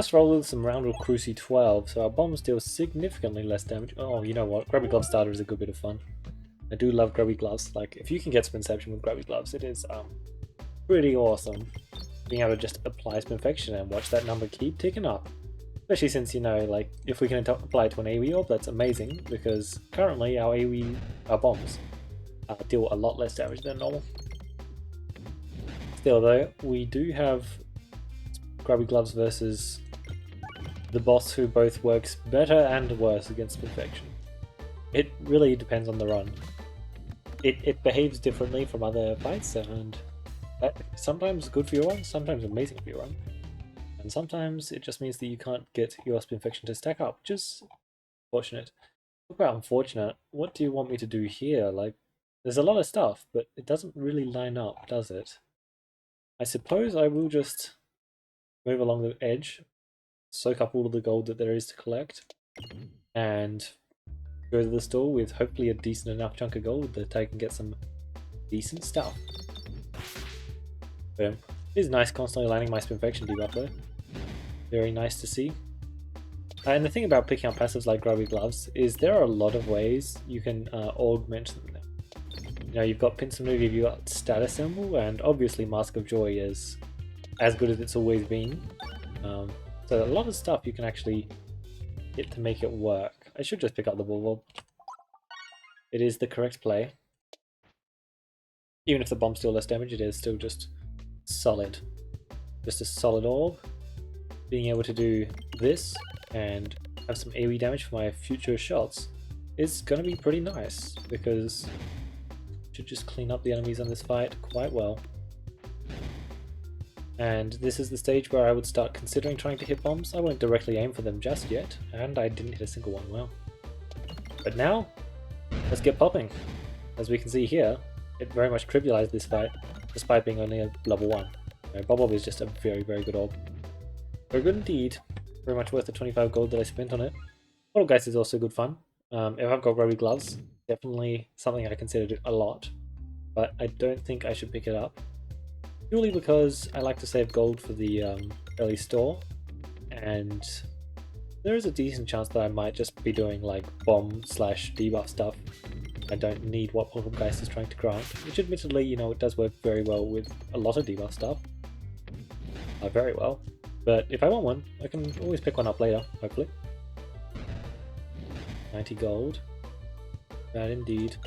Must roll with some round of Cruci 12, so our bombs deal significantly less damage. Oh, you know what? Grubby Glove Starter is a good bit of fun. I do love Grubby Gloves. Like, if you can get Spinception with Grubby Gloves, it is pretty awesome. Being able to just apply Spinfection and watch that number keep ticking up. Especially since, you know, like, if we can apply it to an AoE orb, that's amazing, because currently our our bombs deal a lot less damage than normal. Still though, we do have Grubby Gloves versus the boss who both works better and worse against Perfection. It really depends on the run. It behaves differently from other fights, and sometimes good for your run, sometimes amazing for your run. And sometimes it just means that you can't get your Spinfection to stack up, which is unfortunate. Talk about unfortunate, what do you want me to do here? Like, there's a lot of stuff, but it doesn't really line up, does it? I suppose I will just move along the edge, soak up all of the gold that there is to collect, and go to the store with hopefully a decent enough chunk of gold that I can get some decent stuff. Boom. It is nice constantly landing my Spinfection debuff though. Very nice to see. And the thing about picking up passives like Grubby Gloves is there are a lot of ways you can augment them. You know, you've got Pincer Move, you've got Status Symbol, and obviously Mask of Joy is as good as it's always been. So a lot of stuff you can actually get to make it work. I should just pick up the Bulb. It is the correct play. Even if the bomb's still less damage, it is still just solid. Just a solid orb. Being able to do this and have some AoE damage for my future shots is going to be pretty nice, because it should just clean up the enemies on this fight quite well. And this is the stage where I would start considering trying to hit bombs. I won't directly aim for them just yet, and I didn't hit a single one well. But now, let's get popping. As we can see here, it very much trivialized this fight, despite being only a level 1. Bob is just a very, very good orb. Very good indeed. Very much worth the 25 gold that I spent on it. Poltergeist is also good fun. If I've got Grubby Gloves, definitely something I considered a lot, but I don't think I should pick it up. Purely because I like to save gold for the early store, and there is a decent chance that I might just be doing like bomb slash debuff stuff. I don't need what Poltergeist is trying to grant, which admittedly, you know, it does work very well with a lot of debuff stuff. Very well. But if I want one, I can always pick one up later, hopefully. 90 gold. Bad indeed.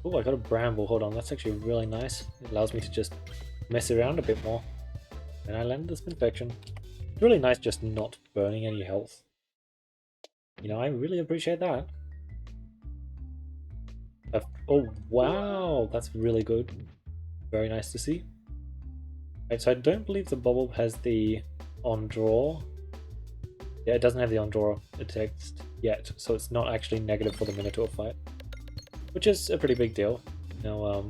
Oh, I got a bramble. Hold on, that's actually really nice. It allows me to just mess around a bit more. And I landed this Spinfection. It's really nice just not burning any health. You know, I really appreciate that. Oh, wow! That's really good. Very nice to see. Right, so I don't believe the Bubble has the on draw. Yeah, it doesn't have the on draw text yet, so it's not actually negative for the Minotaur fight, which is a pretty big deal. Now,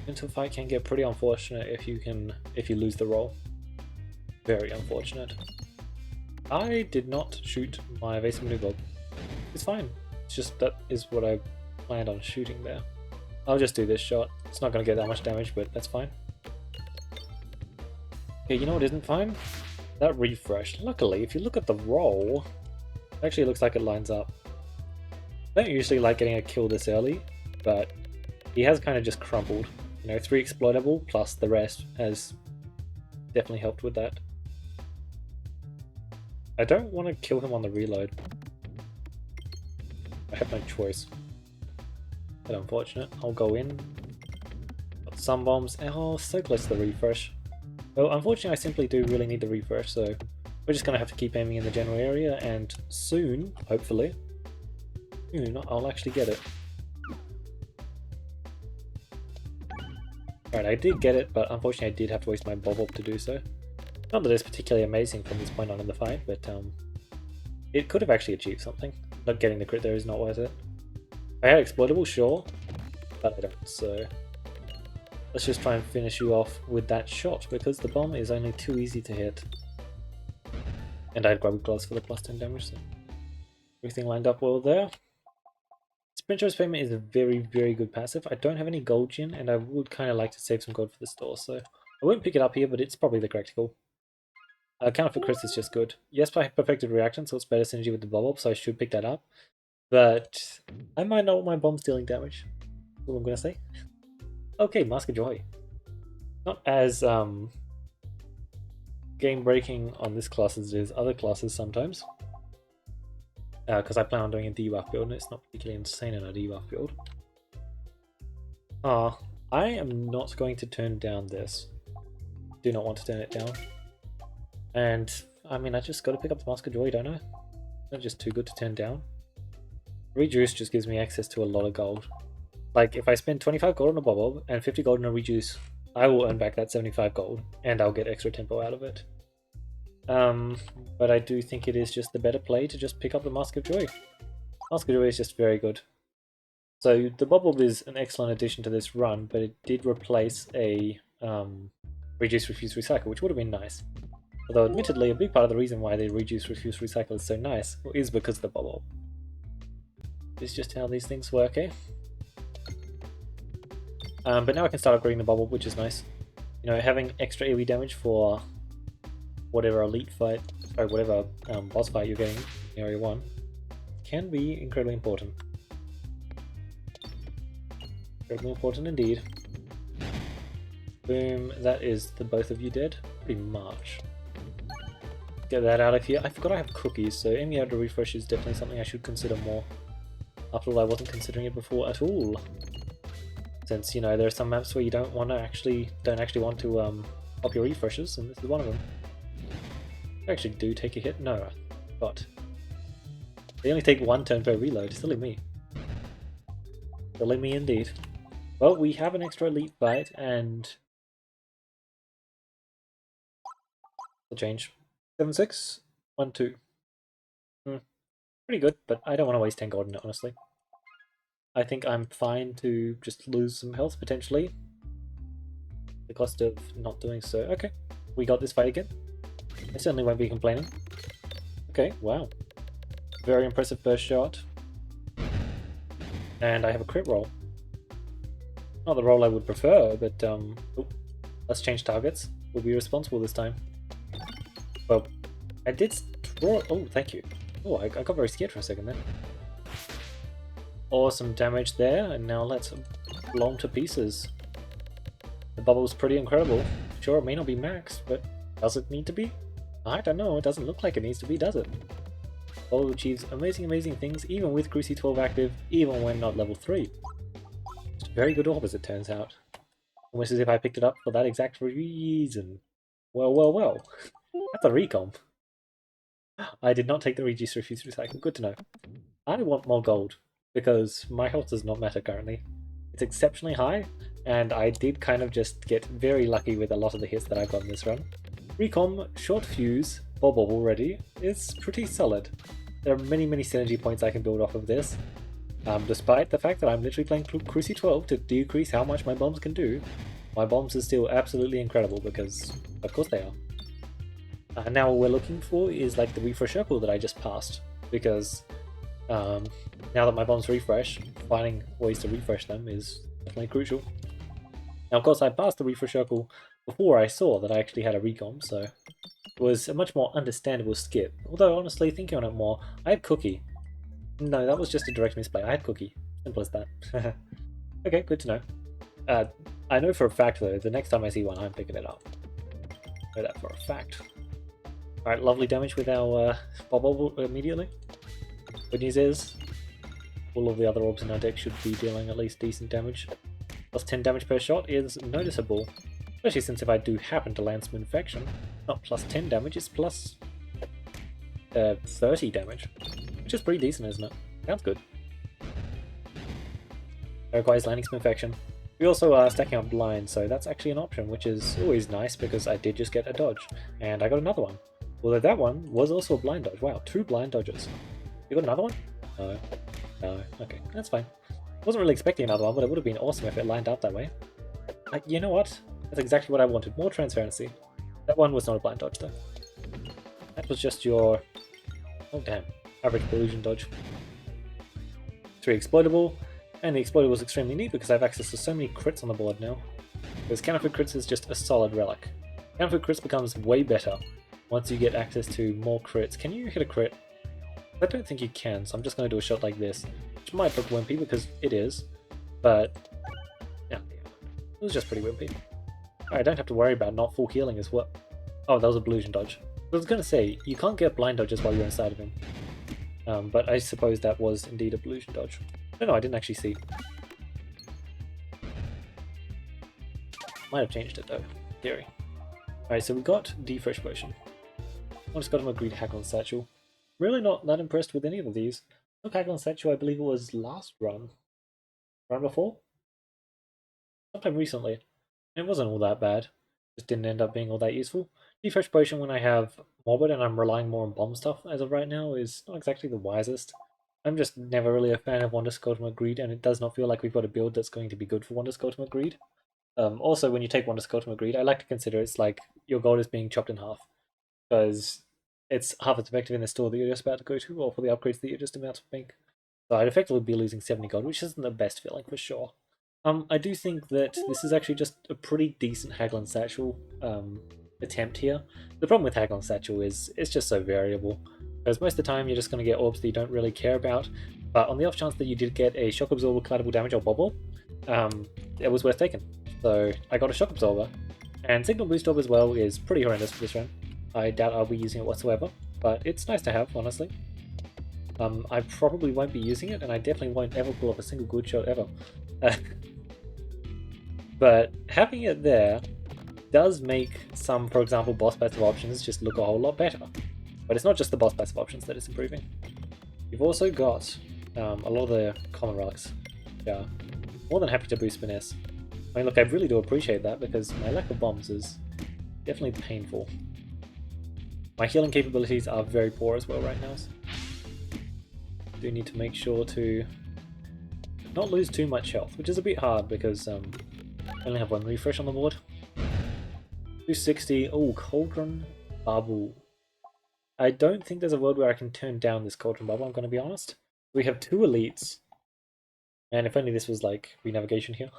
Minotaur fight can get pretty unfortunate if you lose the roll. Very unfortunate. I did not shoot my evasive maneuver. It's fine. It's just that is what I planned on shooting there. I'll just do this shot. It's not going to get that much damage, but that's fine. Okay, you know what isn't fine? That refresh. Luckily, if you look at the roll, it actually looks like it lines up. I don't usually like getting a kill this early, but he has kind of just crumbled. You know, 3 exploitable plus the rest has definitely helped with that. I don't want to kill him on the reload. I have no choice. But unfortunate. I'll go in. Got some bombs. Oh, so close to the refresh. Well, unfortunately, I simply do really need the refresh, so we're just going to have to keep aiming in the general area, and soon, hopefully, soon I'll actually get it. Alright, I did get it, but unfortunately I did have to waste my bob up to do so. Not that it's particularly amazing from this point on in the fight, but it could have actually achieved something. Not getting the crit there is not worth it. If I had exploitable, sure, but I don't, so let's just try and finish you off with that shot, because the bomb is only too easy to hit. And I had Grubby Gloves for the plus 10 damage, so everything lined up well there. Sprinter's Payment is a very, very good passive. I don't have any gold gen, and I would kind of like to save some gold for the store, so I won't pick it up here, but it's probably the correct call. Counterfeit crits is just good. Yes, I have perfected reaction, so it's better synergy with the Bob, so I should pick that up. But I might not want my bombs dealing damage. That's all I'm gonna say. Okay, Mask of Joy. Not as game breaking on this class as it is other classes sometimes. Because I plan on doing a debuff build, and it's not particularly insane in a debuff build. I am not going to turn down this. Do not want to turn it down. And, I mean, I just got to pick up the Mask of Joy, don't I? Not just too good to turn down. Rejuice just gives me access to a lot of gold. Like, if I spend 25 gold on a Bob and 50 gold on a Rejuice, I will earn back that 75 gold, and I'll get extra tempo out of it. But I do think it is just the better play to just pick up the Mask of Joy. Mask of Joy is just very good. So the Bob is an excellent addition to this run, but it did replace a Reduce, Refuse, Recycle, which would have been nice. Although admittedly, a big part of the reason why the Reduce, Refuse, Recycle is so nice is because of the Bob. It's just how these things work, eh? But now I can start upgrading the Bob, which is nice. You know, having extra AoE damage for whatever elite fight, or whatever boss fight you're getting in Area 1 can be incredibly important. Incredibly important indeed. Boom, that is the both of you dead? Pretty much. Get that out of here. I forgot I have cookies, so aiming out to refresh is definitely something I should consider more. After all, I wasn't considering it before at all. Since, you know, there are some maps where you don't actually want to pop your refreshes, and this is one of them. I actually do take a hit? No, but they only take 1 turn per reload. Silly me. Silly me indeed. Well, we have an extra elite fight, and we'll change. 7-6, 1-2. Pretty good, but I don't want to waste 10 gold in it, honestly. I think I'm fine to just lose some health, potentially. The cost of not doing so. Okay, we got this fight again. I certainly won't be complaining. Okay, wow. Very impressive first shot. And I have a crit roll. Not the roll I would prefer, but let's change targets. We'll be responsible this time. Well, I did draw. Oh, thank you. Oh, I got very scared for a second then. Awesome damage there, and now let's blow them to pieces. The bubble's pretty incredible. Sure, it may not be maxed, but does it need to be? I don't know, it doesn't look like it needs to be, does it? Bubble achieves amazing, amazing things, even with Greasy 12 active, even when not level 3. It's a very good orb, as it turns out. Almost as if I picked it up for that exact reason. Well, well, well. That's a recomp. I did not take the Reduce Refuse Recycle. Good to know. I want more gold, because my health does not matter currently. It's exceptionally high, and I did kind of just get very lucky with a lot of the hits that I got in this run. Recom, Short Fuse, Bob already is pretty solid. There are many, many synergy points I can build off of this. Despite the fact that I'm literally playing Cruci 12 to decrease how much my bombs can do, my bombs are still absolutely incredible because, of course they are. Now what we're looking for is like the refresh circle that I just passed, because now that my bombs refresh, finding ways to refresh them is definitely crucial. Now of course I passed the refresh circle before I saw that I actually had a recom, so it was a much more understandable skip. Although honestly, thinking on it more, I had Cookie. No, that was just a direct misplay. I had Cookie. Simple as that. Okay, good to know. I know for a fact though, the next time I see one, I'm picking it up. I know that for a fact. Alright, lovely damage with our Bob immediately. Good news is, all of the other orbs in our deck should be dealing at least decent damage. Plus 10 damage per shot is noticeable. Especially since if I do happen to land some infection, not plus 10 damage, it's plus 30 damage. Which is pretty decent, isn't it? Sounds good. It requires landing some infection. We also are stacking up blinds, so that's actually an option, which is always nice because I did just get a dodge. And I got another one. Although that one was also a blind dodge. Wow, 2 blind dodges. You got another one? No. No. Okay, that's fine. Wasn't really expecting another one, but it would have been awesome if it lined up that way. You know what? That's exactly what I wanted. More transparency. That one was not a blind dodge, though. That was just your... oh, damn. Average illusion dodge. 3 exploitable. And the exploitable is extremely neat because I have access to so many crits on the board now. Because counterfeit crits is just a solid relic. Counterfeit crits becomes way better once you get access to more crits. Can you hit a crit? I don't think you can, so I'm just going to do a shot like this, which might look wimpy because it is, but yeah, it was just pretty wimpy. I don't have to worry about not full healing as well. Oh, that was a illusion dodge. I was going to say, you can't get blind dodges while you're inside of him, but I suppose that was indeed a illusion dodge. No, I didn't actually see. Might have changed it though, theory. Alright, so we got the Fresh Potion. I just got him a Greed Hack on Satchel. Really not that impressed with any of these. Took Hack on Satchel, I believe it was last run. Run before? Sometime recently. It wasn't all that bad. Just didn't end up being all that useful. The Fresh Potion when I have Morbid and I'm relying more on bomb stuff as of right now is not exactly the wisest. I'm just never really a fan of Wonder Ultimate Greed, and it does not feel like we've got a build that's going to be good for Wonder Ultimate Greed. Also, when you take Wonder Ultimate Greed, I like to consider it's like your gold is being chopped in half, because it's half as effective in the store that you're just about to go to, or for the upgrades that you're just about to make. So I'd effectively be losing 70 gold, which isn't the best feeling for sure. I do think that this is actually just a pretty decent Haglin Satchel attempt here. The problem with Haglin Satchel is it's just so variable, because most of the time you're just going to get orbs that you don't really care about, but on the off chance that you did get a Shock Absorber, Collateral Damage, or Bobble, it was worth taking. So I got a Shock Absorber, and Signal Boost Orb as well is pretty horrendous for this run. I doubt I'll be using it whatsoever, but it's nice to have, honestly. I probably won't be using it, and I definitely won't ever pull up a single good shot ever. But having it there does make some, for example, boss passive options just look a whole lot better. But it's not just the boss passive options that it's improving. You've also got a lot of the common relics. Yeah, more than happy to boost finesse. I mean, look, I really do appreciate that because my lack of bombs is definitely painful. My healing capabilities are very poor as well right now. So I do need to make sure to not lose too much health, which is a bit hard because I only have one refresh on the board. 260. Oh, Cauldron Bubble. I don't think there's a world where I can turn down this Cauldron Bubble, I'm going to be honest. We have 2 elites, and if only this was like re-navigation here.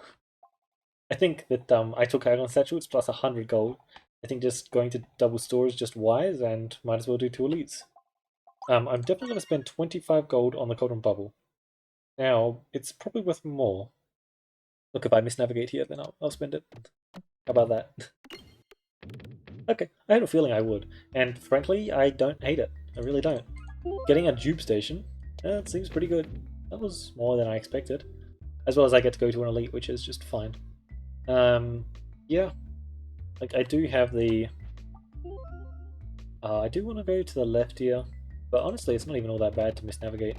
I think that I took Haglin Satchel, it's plus 100 gold. I think just going to double store is just wise, and might as well do 2 elites. I'm definitely going to spend 25 gold on the Cauldron Bubble. Now, it's probably worth more. Look, if I misnavigate here, then I'll spend it. How about that? Okay, I had a feeling I would, and frankly, I don't hate it. I really don't. Getting a dupe station, it seems pretty good. That was more than I expected. As well as I get to go to an elite, which is just fine. Yeah. Like, I do have the... I do want to go to the left here, but honestly, it's not even all that bad to misnavigate.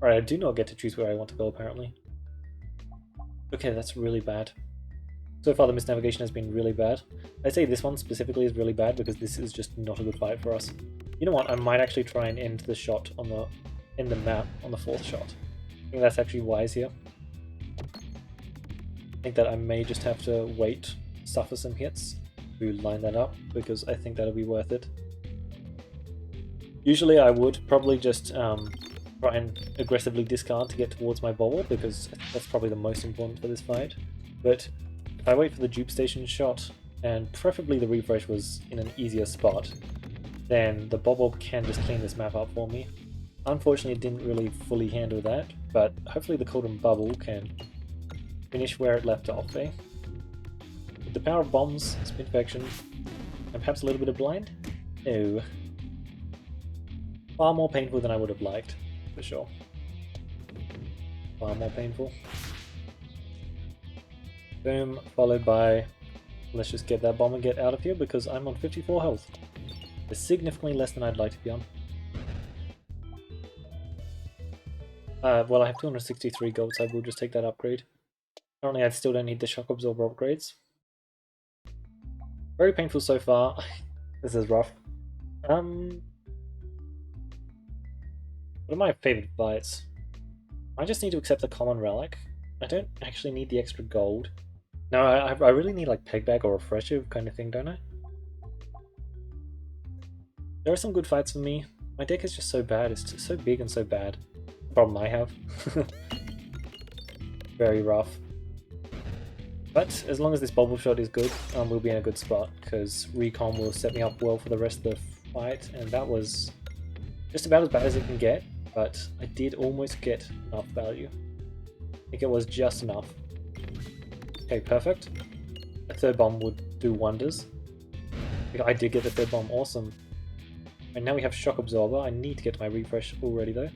Alright, I do not get to choose where I want to go, apparently. Okay, that's really bad. So far the misnavigation has been really bad. I say this one specifically is really bad because this is just not a good fight for us. You know what, I might actually try and end the shot on the map on the 4th shot. I think that's actually wise here. I think that I may just have to wait, suffer some hits to line that up because I think that'll be worth it. Usually I would probably just try and aggressively discard to get towards my bobble because that's probably the most important for this fight. But if I wait for the dupe station shot, and preferably the refresh was in an easier spot, then the bobble can just clean this map up for me. Unfortunately it didn't really fully handle that, but hopefully the Cauldron Bubble can finish where it left off, eh? With the power of bombs, spin infection, and perhaps a little bit of blind? No. Far more painful than I would have liked, for sure. Far more painful. Boom, followed by... Let's just get that bomb and get out of here because I'm on 54 health. It's significantly less than I'd like to be on. Well, I have 263 gold, so I will just take that upgrade. Currently, I still don't need the Shock Absorber upgrades. Very painful so far. This is rough. What are my favorite fights? I just need to accept the common relic. I don't actually need the extra gold. No, I really need like Peg Bag or Refresher kind of thing, don't I? There are some good fights for me. My deck is just so bad. It's just so big and so bad. The problem I have. Very rough. But as long as this bubble shot is good, we'll be in a good spot, because recon will set me up well for the rest of the fight, and that was just about as bad as it can get, but I did almost get enough value. I think it was just enough. Okay, perfect. A third bomb would do wonders. I did get the third bomb, awesome. And now we have shock absorber. I need to get to my refresh already though.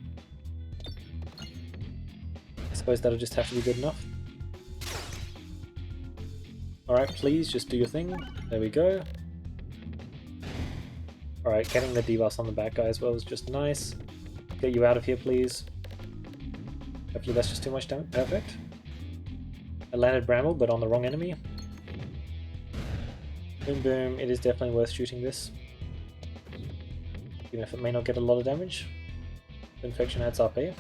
I suppose that'll just have to be good enough. Alright, please just do your thing. There we go. Alright, getting the debuffs on the back guy as well is just nice. Get you out of here, please. Hopefully that's just too much damage. Perfect. I landed Bramble, but on the wrong enemy. Boom boom, it is definitely worth shooting this. Even if it may not get a lot of damage. Infection adds up, eh?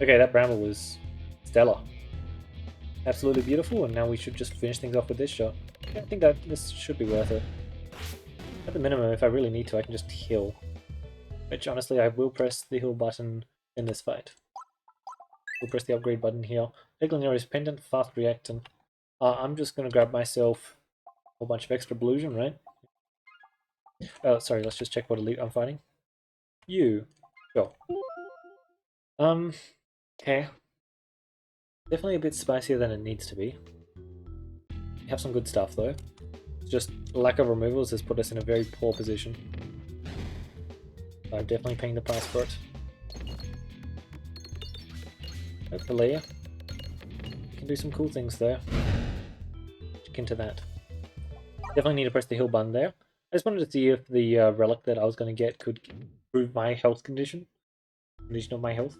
Okay, that Bramble was stellar. Absolutely beautiful, and now we should just finish things off with this shot. I think that this should be worth it. At the minimum, if I really need to, I can just heal. Which, honestly, I will press the heal button in this fight. We'll press the upgrade button here. Peglin is pendant, fast reactant. I'm just going to grab myself a whole bunch of extra Blusion, right? Oh, sorry, let's just check what elite I'm fighting. You. Sure. Okay. Definitely a bit spicier than it needs to be. We have some good stuff though. It's just lack of removals has put us in a very poor position. I'm definitely paying the price for it. Hopefully, we can do some cool things there. Check into that. Definitely need to press the heal button there. I just wanted to see if the relic that I was going to get could improve my health condition of my health.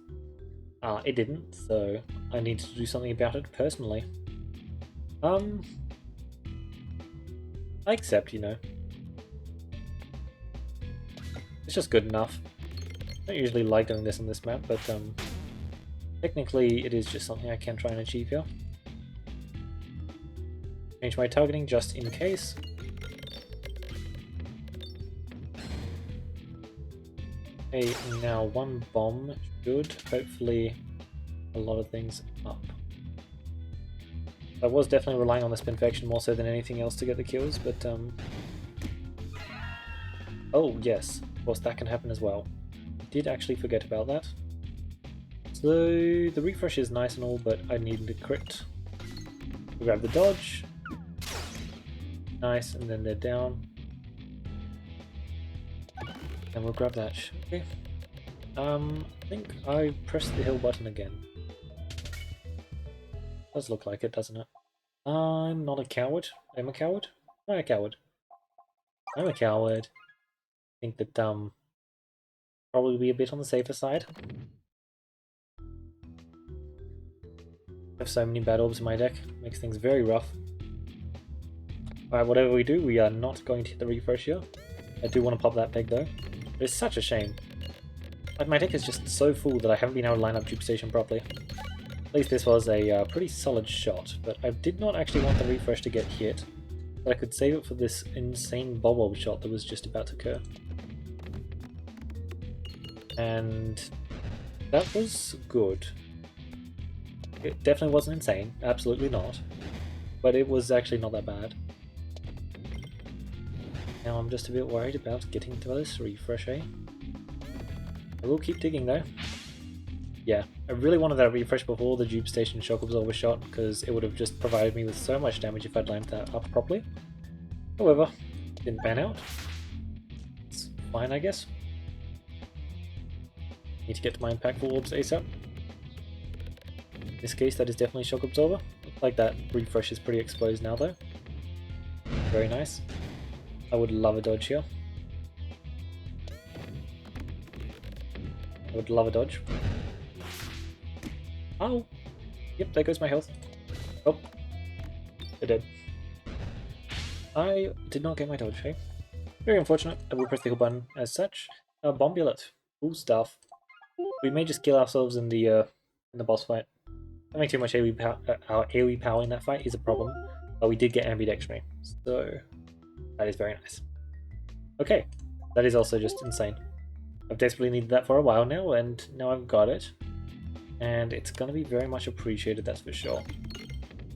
It didn't, so I need to do something about it personally. I accept, you know. It's just good enough. I don't usually like doing this on this map, but technically it is just something I can try and achieve here. Change my targeting just in case. Okay, now one bomb should hopefully a lot of things up. I was definitely relying on the Spinfection more so than anything else to get the kills, but oh yes, of course that can happen as well. Did actually forget about that. So the refresh is nice and all, but I need the crit. We grab the dodge. Nice, and then they're down. And we'll grab that. Okay. I think I pressed the heal button again. Does look like it, doesn't it? I'm not a coward. I'm a coward? Am I a coward? I'm a coward. I think that probably be a bit on the safer side. I have so many bad orbs in my deck. Makes things very rough. Alright, whatever we do, we are not going to hit the refresh here. I do want to pop that peg though. It's such a shame. Like, my deck is just so full that I haven't been able to line up Dupe Station properly. At least this was a pretty solid shot, but I did not actually want the refresh to get hit. But I could save it for this insane Bob shot that was just about to occur. And that was good. It definitely wasn't insane, absolutely not. But it was actually not that bad. Now I'm just a bit worried about getting to this refresh, eh? I will keep digging though. Yeah, I really wanted that refresh before the Dupe Station Shock Absorber shot, because it would have just provided me with so much damage if I'd lined that up properly. However, didn't pan out. It's fine, I guess. Need to get to my impactful orbs ASAP. In this case, that is definitely Shock Absorber. Looks like that refresh is pretty exposed now though. Very nice. I would love a dodge here. I would love a dodge. Oh! Yep, there goes my health. Oh. They're dead. I did not get my dodge, hey? Very unfortunate. I will press the heal button as such. Bombullet. Cool stuff. We may just kill ourselves in the boss fight. Having too much AoE power in that fight is a problem. But we did get ambidextrous, so that is very nice. Okay, that is also just insane. I've desperately needed that for a while now, and now I've got it. And it's going to be very much appreciated, that's for sure.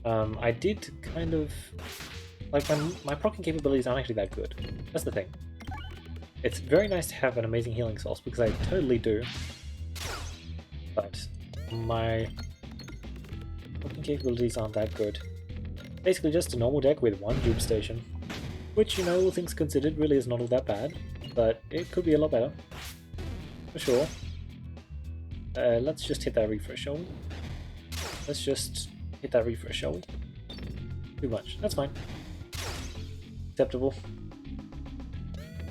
I did kind of... Like, my proccing capabilities aren't actually that good. That's the thing. It's very nice to have an amazing healing source, because I totally do. But my proccing capabilities aren't that good. Basically just a normal deck with one dupe station. Which, you know, all things considered, really is not all that bad. But it could be a lot better. For sure. Let's just hit that refresh, shall we? Let's just hit that refresh, shall we? Too much. That's fine. Acceptable.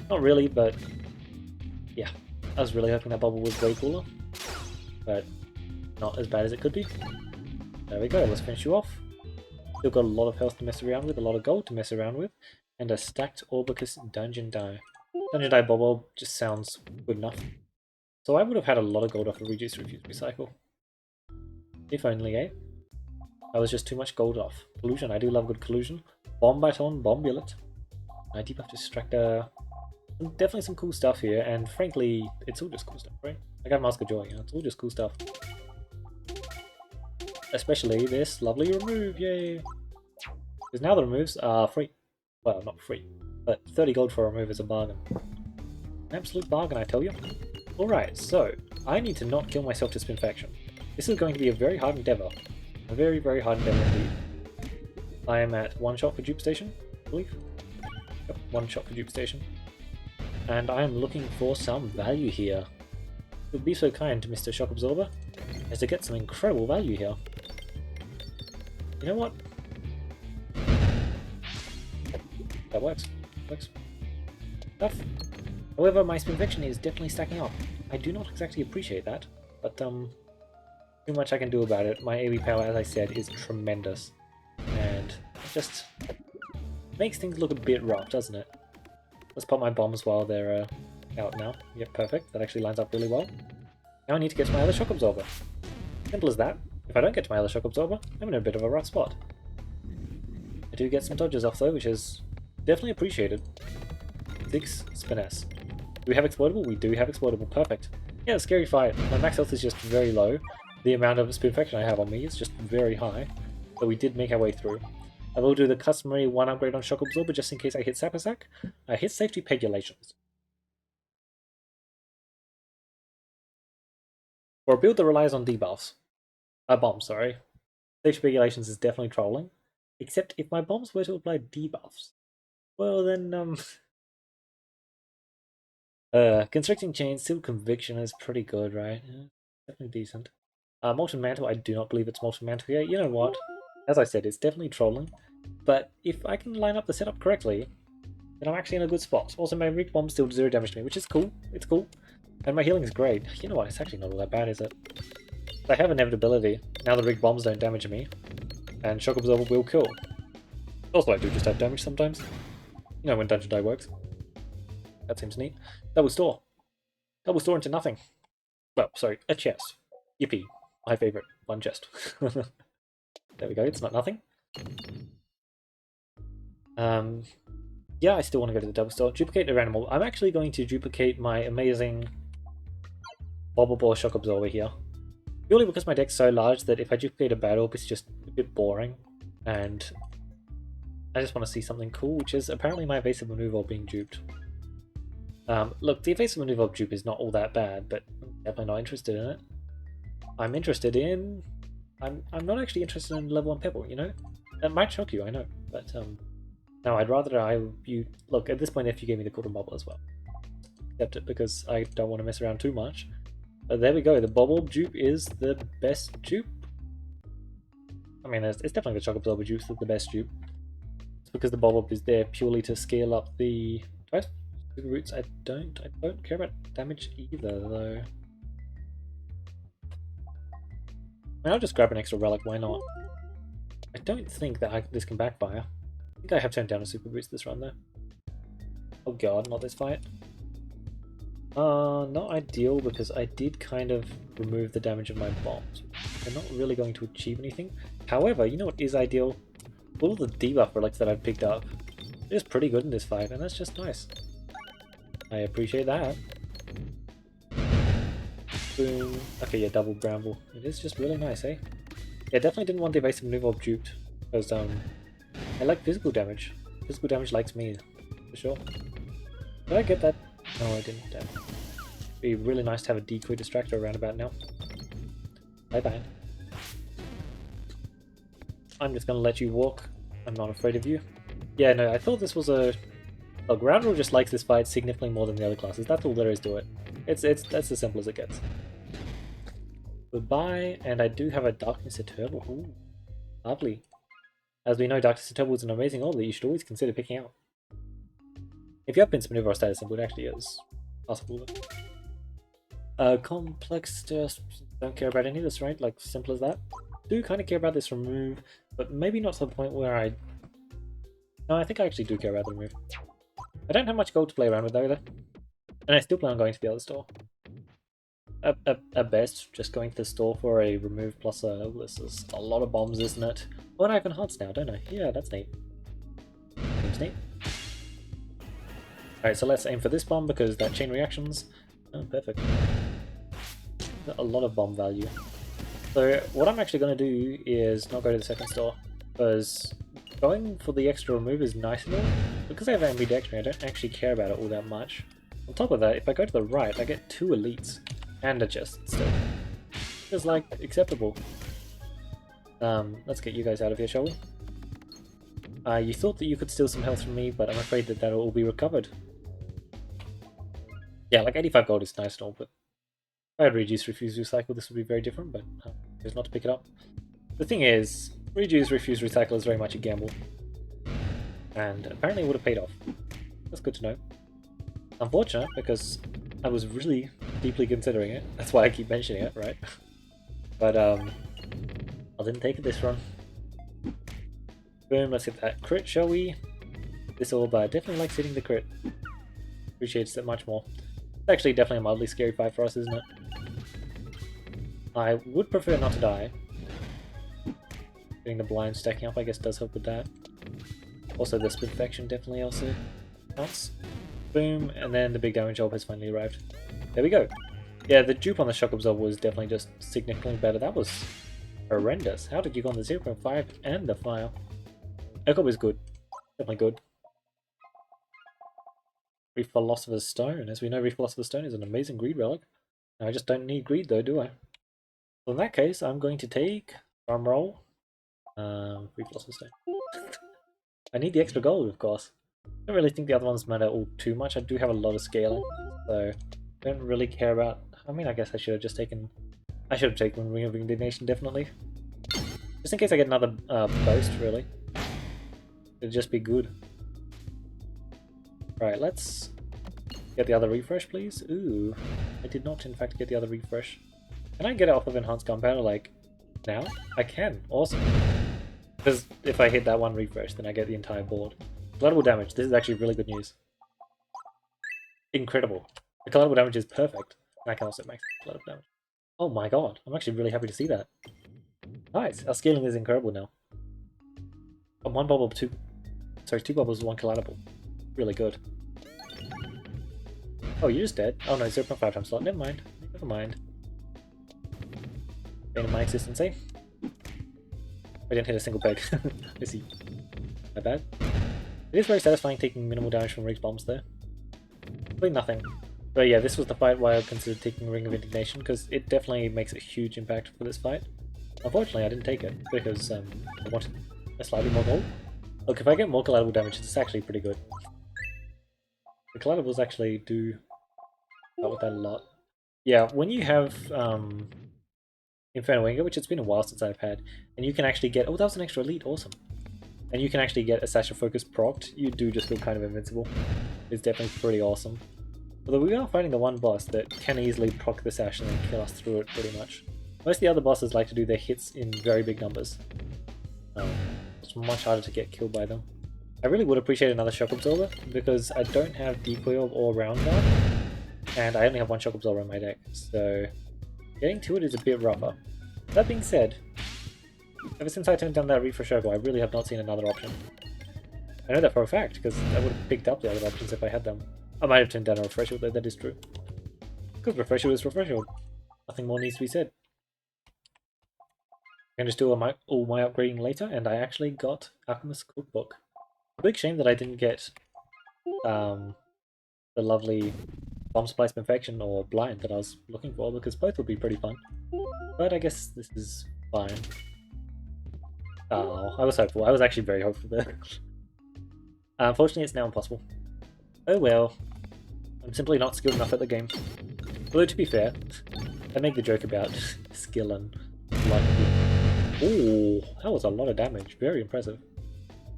Not really, but yeah. I was really hoping that bubble was way cooler. But not as bad as it could be. There we go, let's finish you off. Still got a lot of health to mess around with, a lot of gold to mess around with, and a stacked Orbicus Dungeon Die. Dungeon Die Bob just sounds good enough. So I would have had a lot of gold off of Reduce, Refuse, Recycle. If only, eh? That was just too much gold off. Collusion, I do love good collusion. Bomb Baton, Bomb Bullet. Debuff Distractor. Definitely some cool stuff here, and frankly, it's all just cool stuff, right? I got Mask of Joy, you know, it's all just cool stuff. Especially this lovely remove, yay! Because now the removes are free. Well, not free, but 30 gold for a remove is a bargain. An absolute bargain, I tell you. Alright, so, I need to not kill myself to Spinfaction. This is going to be a very hard endeavour. A very, very hard endeavour indeed. I am at 1 shot for dupe station, I believe. Yep, 1 shot for dupe station. And I am looking for some value here. It would be so kind to Mr. Shock Absorber as to get some incredible value here. You know what? That works. Works. Tough. However, my Spinfaction is definitely stacking up. I do not exactly appreciate that, but too much I can do about it. My AoE power, as I said, is tremendous. And it just makes things look a bit rough, doesn't it? Let's pop my bombs while they're out now. Yep, perfect. That actually lines up really well. Now I need to get to my other Shock Absorber. Simple as that. If I don't get to my other Shock Absorber, I'm in a bit of a rough spot. I do get some dodges off though, which is definitely appreciated. 6 Spiness. Do we have Exploitable? We do have Exploitable. Perfect. Yeah, scary fight. My max health is just very low. The amount of Spinfaction I have on me is just very high. But we did make our way through. I will do the customary 1 upgrade on Shock Absorber just in case I hit Sapasack. I hit Safety Pegulations. For a build that relies on debuffs. Bombs, sorry. Safety Pegulations is definitely trolling. Except if my bombs were to apply debuffs. Well then, Constricting Chain, Seal Conviction is pretty good, right? Yeah, definitely decent. Molten Mantle, I do not believe it's Molten Mantle here. You know what? As I said, it's definitely trolling. But if I can line up the setup correctly, then I'm actually in a good spot. Also, my Rigged Bomb still 0 damage to me, which is cool. It's cool. And my healing is great. You know what? It's actually not all that bad, is it? I have Inevitability. Now the Rigged Bombs don't damage me. And Shock Absorber will kill. Also, I do just have damage sometimes. You know when Dungeon Die works. That seems neat. Double Store. Double Store into nothing. Well, sorry, a chest. Yippee. My favourite. 1 chest. There we go, it's not nothing. Yeah, I still want to go to the Double Store. Duplicate a random orb. I'm actually going to duplicate my amazing Bobble Ball Shock Absorber here. Purely because my deck's so large that if I duplicate a bad orb, it's just a bit boring. And I just want to see something cool, which is apparently my Evasive Maneuver Orb being duped. Look, the Evasive Maneuver Orb dupe is not all that bad, but I'm definitely not interested in it. I'm interested in... I'm not actually interested in level 1 Pebble, you know? That might shock you, I know, but no, I'd rather you look, at this point if you gave me the Golden Bubble as well. Accept it, because I don't want to mess around too much. But there we go, the Bubble dupe is the best dupe. I mean, it's definitely the Shock Absorber dupe that's the best dupe. It's because the Bubble is there purely to scale up the... Do I have Super Roots? I don't care about damage either, though. I mean, I'll just grab an extra relic, why not? I don't think that this can backfire. I think I have turned down a Super Boost this run, though. Oh god, not this fight. Not ideal, because I did kind of remove the damage of my bombs. They're not really going to achieve anything. However, you know what is ideal? All of the debuff relics that I've picked up. They're just pretty good in this fight, and that's just nice. I appreciate that. Boom. Okay, yeah, double bramble. It is just really nice, eh? Yeah, definitely didn't want the Evasive Maneuver Orb duped. Because I like physical damage. Physical damage likes me, for sure. Did I get that? No, I didn't. Damn. Be really nice to have a decoy distractor around about now. Bye bye. I'm just gonna let you walk. I'm not afraid of you. Yeah, no, I thought this was a... Look, Ground Rule just likes this fight significantly more than the other classes. That's all there is to it. That's as simple as it gets. Goodbye, and I do have a Darkness Eternal. Ooh, lovely. As we know, Darkness Eternal is an amazing orb that you should always consider picking out. If you have Pincer Maneuver or Status Symbol, it actually is possible. Complex, just don't care about any of this, right? Like, simple as that. Do kind of care about this remove, but maybe not to the point where I... No, I think I actually do care about the remove. I don't have much gold to play around with either. And I still plan on going to the other store. At best, just going to the store for a remove plus a... This is a lot of bombs, isn't it? Oh, and I have hearts now, don't I? Yeah, that's neat. Seems neat. Alright, so let's aim for this bomb because that chain reactions... Oh, perfect. A lot of bomb value. So what I'm actually going to do is not go to the second store, because going for the extra remove is nice and all. Because I have ambidextrous, I don't actually care about it all that much. On top of that, if I go to the right, I get 2 elites and a chest still. It's like acceptable. Let's get you guys out of here, shall we? You thought that you could steal some health from me, but I'm afraid that that'll all be recovered. Yeah, like 85 gold is nice and all, but if I had reduce, refuse, recycle, this would be very different, but choose not to pick it up. The thing is, reduce, refuse, recycle is very much a gamble. And apparently it would have paid off. That's good to know. Unfortunate, because I was really deeply considering it. That's why I keep mentioning it, right? But I didn't take it this run. Boom, let's get that crit, shall we? This orb definitely likes hitting the crit. Appreciates it much more. It's actually definitely a mildly scary fight for us, isn't it? I would prefer not to die. Getting the blind stacking up, I guess, does help with that. Also, the split infection definitely also counts. Boom, and then the big damage orb has finally arrived. There we go. Yeah, the dupe on the shock absorber was definitely just significantly better. That was horrendous. How did you go on the 0.5 and the fire? Echo was good. Definitely good. Reef Philosopher's Stone. As we know, Reef Philosopher's Stone is an amazing greed relic. I just don't need greed though, do I? So in that case, I'm going to take drum roll. Reef Philosopher's Stone. I need the extra gold, of course. I don't really think the other ones matter all too much. I do have a lot of scaling, so I don't really care about... I mean, I guess I should have just taken... I should have taken Ring of Indignation, definitely. Just in case I get another boast, really. It'd just be good. Right, let's get the other refresh, please. Ooh, I did not, in fact, get the other refresh. Can I get it off of Enhanced Gunpowder, like, now? I can. Awesome. Because if I hit that one refresh, then I get the entire board. Collateral damage. This is actually really good news. Incredible. The collateral damage is perfect. And I can also max collateral damage. Oh my god. I'm actually really happy to see that. Nice. Our scaling is incredible now. And 1 bubble, 2... Sorry, 2 bubbles, 1 collateral. Really good. Oh, you're just dead. Oh no, 0.5 times slot. Never mind. Never mind. Bane of my existence, eh? I didn't hit a single peg. I see. My bad. It is very satisfying taking minimal damage from Rig's bombs there. Probably nothing. But yeah, this was the fight why I considered taking Ring of Indignation, because it definitely makes a huge impact for this fight. Unfortunately, I didn't take it, because I wanted a slightly more gold. Look, if I get more collateral damage, it's actually pretty good. The collaterals actually do help with that a lot. Yeah, when you have Inferno Winger, which it's been a while since I've had, and you can actually get... Oh, that was an extra elite, awesome. And you can actually get a Sash of Focus procced, you do just feel kind of invincible. It's definitely pretty awesome. Although we are fighting the one boss that can easily proc the Sash and then kill us through it pretty much. Most of the other bosses like to do their hits in very big numbers. It's much harder to get killed by them. I really would appreciate another Shock Absorber, because I don't have Decoy Orb or Round Guard, and I only have 1 Shock Absorber in my deck, so getting to it is a bit rougher. That being said, ever since I turned down that Refresh Circle, I really have not seen another option. I know that for a fact, because I would have picked up the other options if I had them. I might have turned down a Refresh Shield, though, that is true. Because Refresh Shield is Refresh Shield. Nothing more needs to be said. can just do all my upgrading later, and I actually got Alchemist's Cookbook. Big shame that I didn't get the lovely Bomb Splice Perfection or Blind that I was looking for, because both would be pretty fun. But I guess this is fine. Oh, I was hopeful. I was actually very hopeful there. Unfortunately, it's now impossible. Oh well. I'm simply not skilled enough at the game. Although, to be fair, I make the joke about skill and luck. Ooh, that was a lot of damage. Very impressive.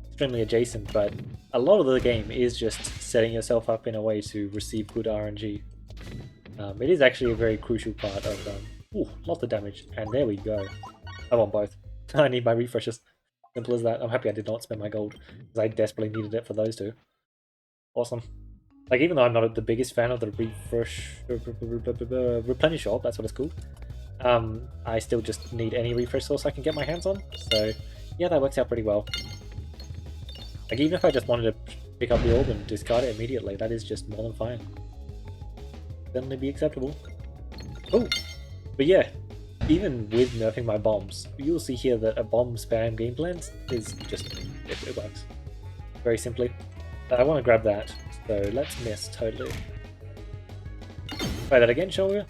Extremely adjacent, but a lot of the game is just setting yourself up in a way to receive good RNG. It is actually a very crucial part of... ooh, lots of damage. And there we go. I want both. I need my refreshes. Simple as that. I'm happy I did not spend my gold, because I desperately needed it for those two. Awesome. Like, even though I'm not the biggest fan of the replenish orb, that's what it's called, I still just need any refresh source I can get my hands on, so yeah, that works out pretty well. Like, even if I just wanted to pick up the orb and discard it immediately, that is just more than fine. Certainly be acceptable. Oh, but yeah, even with nerfing my bombs, you'll see here that a bomb spam game plan is just, it works. Very simply. I want to grab that, so let's miss totally. Try that again, shall we?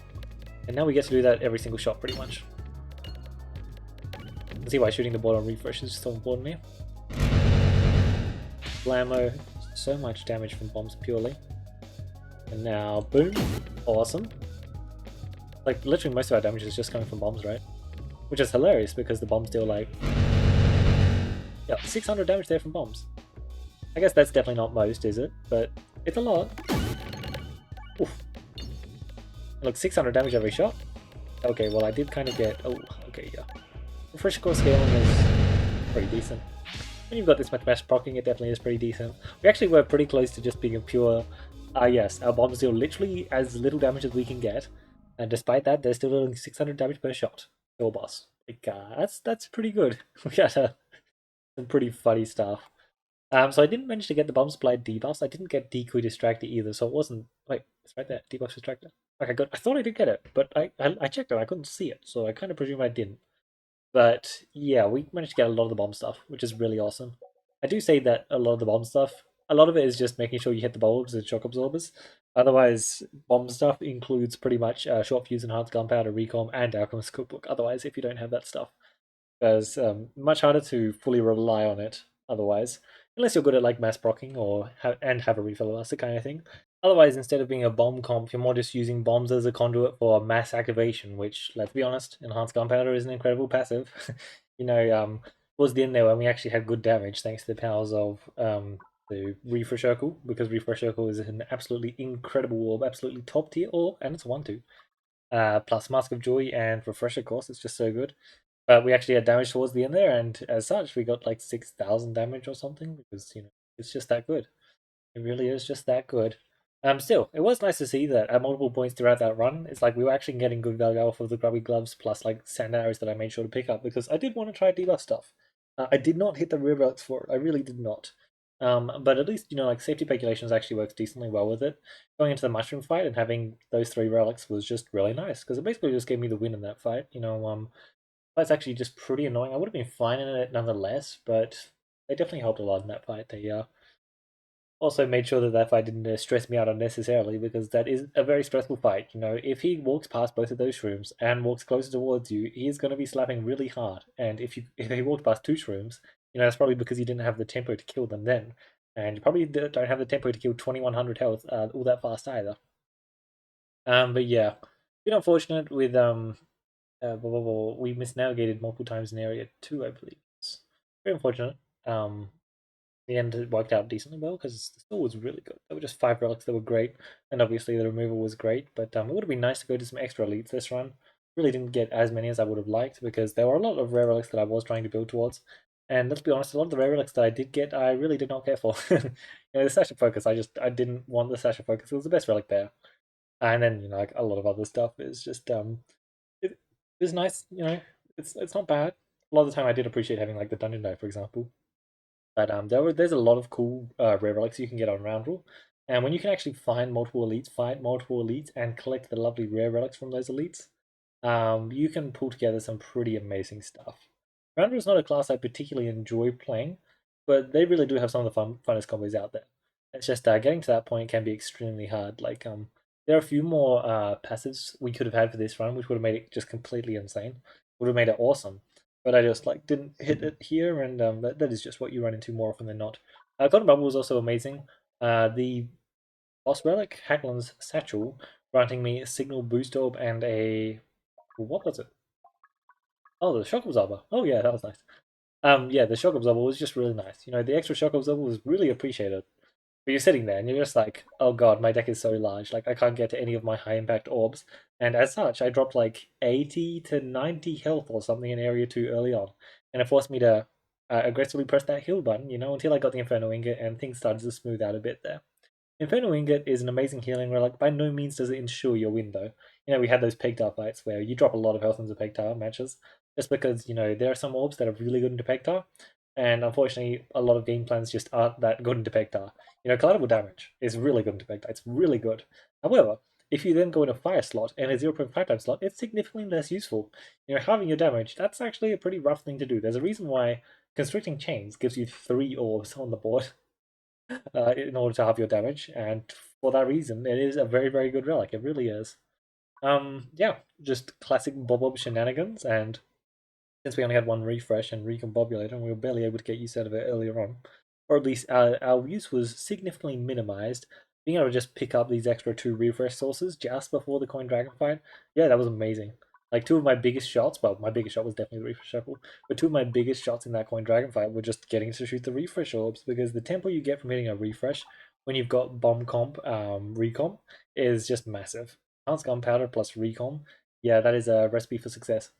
And now we get to do that every single shot, pretty much. You can see why shooting the ball on refresh is so important here. Blammo, so much damage from bombs purely. And now, boom, awesome. Like, literally most of our damage is just coming from bombs, right? Which is hilarious, because the bombs deal like... yeah, 600 damage there from bombs. I guess that's definitely not most, is it? But it's a lot. Oof. Look, 600 damage every shot. Okay, well I did kind of get... oh, okay, yeah. Refresh core scaling is pretty decent. When you've got this much mass proccing, it definitely is pretty decent. We actually were pretty close to just being a pure... yes, our bombs deal literally as little damage as we can get. And despite that, they're still doing 600 damage per shot. Your boss. Like, that's pretty good. We got some pretty funny stuff. So I didn't manage to get the bomb supply debuffs. I didn't get decoy distractor either, so it wasn't... wait, it's right there. Debuff distractor. Okay, good. I thought I did get it, but I checked it. I couldn't see it, so I kind of presume I didn't. But yeah, we managed to get a lot of the bomb stuff, which is really awesome. I do say that a lot of the bomb stuff, a lot of it is just making sure you hit the bulbs and shock absorbers. Otherwise, bomb stuff includes pretty much short fuse, enhanced gunpowder, recom, and Alchemist Cookbook. Otherwise, if you don't have that stuff, because much harder to fully rely on it otherwise, unless you're good at like mass proccing or have a refill elastic kind of thing. Otherwise, instead of being a bomb comp, you're more just using bombs as a conduit for mass activation, which, let's be honest, enhanced gunpowder is an incredible passive. You know, towards the end there when we actually had good damage thanks to the powers of the refresh circle, because refresh circle is an absolutely incredible orb, absolutely top tier orb, and it's 1/2. Plus Mask of Joy and Refresh, of course, it's just so good. But we actually had damage towards the end there, and as such, we got like 6,000 damage or something, because, you know, it's just that good. It really is just that good. Still, it was nice to see that at multiple points throughout that run, it's like we were actually getting good value off of the Grubby gloves, plus like sand arrows that I made sure to pick up, because I did want to try debuff stuff. I did not hit the rear relics for it, I really did not. But at least, you know, like Safety Pegulations actually works decently well with it. Going into the mushroom fight and having those 3 relics was just really nice, because it basically just gave me the win in that fight. You know, that's actually just pretty annoying. I would have been fine in it nonetheless, but they definitely helped a lot in that fight. They also made sure that that fight didn't stress me out unnecessarily, because that is a very stressful fight. You know, if he walks past both of those shrooms and walks closer towards you, he's going to be slapping really hard. And if he walked past 2 shrooms, you know, that's probably because you didn't have the tempo to kill them then, and you probably don't have the tempo to kill 2100 health all that fast either. But yeah, bit unfortunate with we misnavigated multiple times in area 2, I believe. It's very unfortunate. The end it worked out decently well, because the store was really good. There were just 5 relics that were great, and obviously the removal was great, but it would have been nice to go to some extra elites this run. Really didn't get as many as I would have liked, because there were a lot of rare relics that I was trying to build towards. And let's be honest, a lot of the rare relics that I did get, I really did not care for. You know, the Sash of Focus, I didn't want the Sash of Focus. It was the best relic there. And then, you know, like a lot of other stuff is just it is nice, you know. It's not bad. A lot of the time I did appreciate having like the dungeon knife, for example. But there's a lot of cool rare relics you can get on Round Rule. And when you can actually find multiple elites, fight multiple elites, and collect the lovely rare relics from those elites, you can pull together some pretty amazing stuff. Rounder is not a class I particularly enjoy playing, but they really do have some of the funnest combos out there. It's just getting to that point can be extremely hard. Like there are a few more passives we could have had for this run, which would have made it just completely insane. Would have made it awesome, but I just like didn't hit it here, and that is just what you run into more often than not. Golden Bubble was also amazing. The boss relic, Hacklin's Satchel, granting me a Signal Boost Orb and a what was it? Oh, the Shock Absorber. Oh yeah, that was nice. Yeah, the shock absorber was just really nice. You know, the extra shock absorber was really appreciated. But you're sitting there and you're just like, oh god, my deck is so large. Like, I can't get to any of my high impact orbs. And as such, I dropped like 80 to 90 health or something in area 2 early on. And it forced me to aggressively press that heal button, you know, until I got the Inferno Ingot and things started to smooth out a bit there. Inferno Ingot is an amazing healing relic. By no means does it ensure your win, though. You know, we had those Pegtar fights where you drop a lot of health into Pegtar matches, just because, you know, there are some orbs that are really good into Pegtar, and unfortunately, a lot of game plans just aren't that good into Pegtar. You know, Collateral Damage is really good into Pegtar. It's really good. However, if you then go in a fire slot and a 0.5 time slot, it's significantly less useful. You know, having your damage, that's actually a pretty rough thing to do. There's a reason why Constricting Chains gives you 3 orbs on the board. In order to have your damage, and for that reason, it is a very, very good relic. It really is. Yeah, just classic Bob shenanigans, and since we only had one refresh and recombobulator, and we were barely able to get use out of it earlier on, or at least our use was significantly minimized. Being able to just pick up these extra 2 refresh sources just before the Coin Dragon fight, yeah, that was amazing. Like 2 of my biggest shots, well, my biggest shot was definitely the refresh shuffle, but 2 of my biggest shots in that Coin Dragon fight were just getting to shoot the refresh orbs, because the tempo you get from hitting a refresh when you've got bomb comp, recomp is just massive. Enhanced gunpowder plus recomp, yeah, that is a recipe for success.